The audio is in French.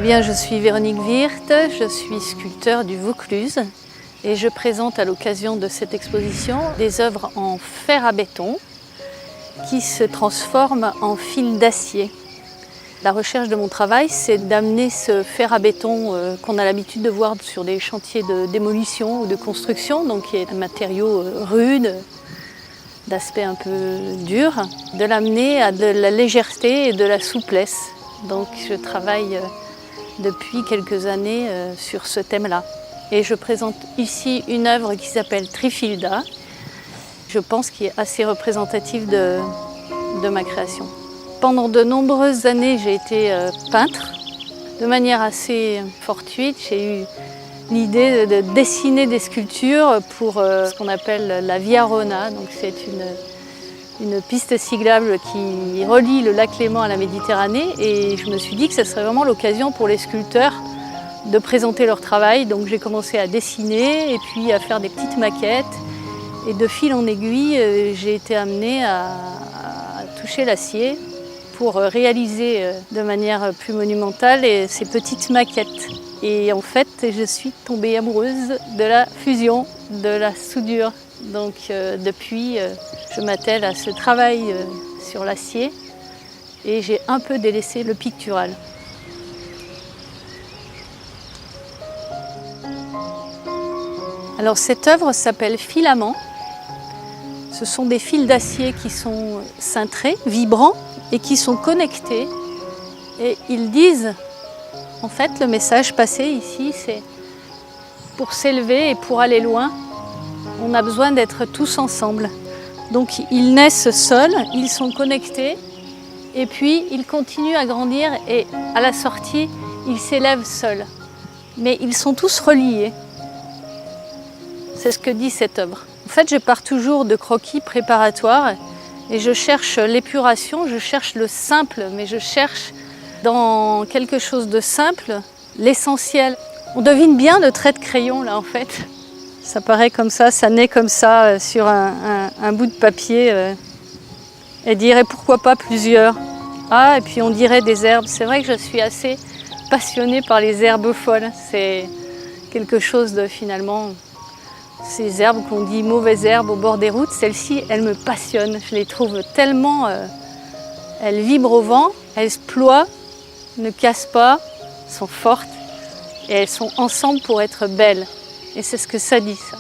bien, je suis Véronique Wirth, je suis sculpteur du Vaucluse et je présente à l'occasion de cette exposition des œuvres en fer à béton qui se transforment en fil d'acier. La recherche de mon travail, c'est d'amener ce fer à béton qu'on a l'habitude de voir sur des chantiers de démolition ou de construction, donc qui est un matériau rude, d'aspect un peu dur, de l'amener à de la légèreté et de la souplesse. Donc je travaille depuis quelques années sur ce thème-là. Et je présente ici une œuvre qui s'appelle Trifilda, je pense qui est assez représentative de ma création. Pendant de nombreuses années, j'ai été peintre. De manière assez fortuite, j'ai eu l'idée de dessiner des sculptures pour ce qu'on appelle la Via Rona. Donc c'est une piste cyclable qui relie le lac Léman à la Méditerranée. Et je me suis dit que ce serait vraiment l'occasion pour les sculpteurs de présenter leur travail. Donc j'ai commencé à dessiner et puis à faire des petites maquettes. Et de fil en aiguille, j'ai été amenée à toucher l'acier pour réaliser de manière plus monumentale ces petites maquettes. Et en fait, je suis tombée amoureuse de la fusion, de la soudure. Donc depuis, je m'attelle à ce travail sur l'acier et j'ai un peu délaissé le pictural. Alors cette œuvre s'appelle Filament. Ce sont des fils d'acier qui sont cintrés, vibrants et qui sont connectés. Et ils disent, en fait, le message passé ici, c'est pour s'élever et pour aller loin, on a besoin d'être tous ensemble. Donc ils naissent seuls, ils sont connectés et puis ils continuent à grandir et à la sortie, ils s'élèvent seuls. Mais ils sont tous reliés. C'est ce que dit cette œuvre. En fait, je pars toujours de croquis préparatoires et je cherche l'épuration, je cherche le simple, mais je cherche dans quelque chose de simple l'essentiel. On devine bien le trait de crayon là en fait. Ça paraît comme ça naît comme ça sur un bout de papier. Et dirait pourquoi pas plusieurs. Ah, et puis on dirait des herbes. C'est vrai que je suis assez passionnée par les herbes folles. C'est quelque chose de finalement... Ces herbes qu'on dit mauvaises herbes au bord des routes, celles-ci, elles me passionnent. Je les trouve tellement... elles vibrent au vent, elles se ploient, ne cassent pas, sont fortes et elles sont ensemble pour être belles. Et c'est ce que ça dit, ça.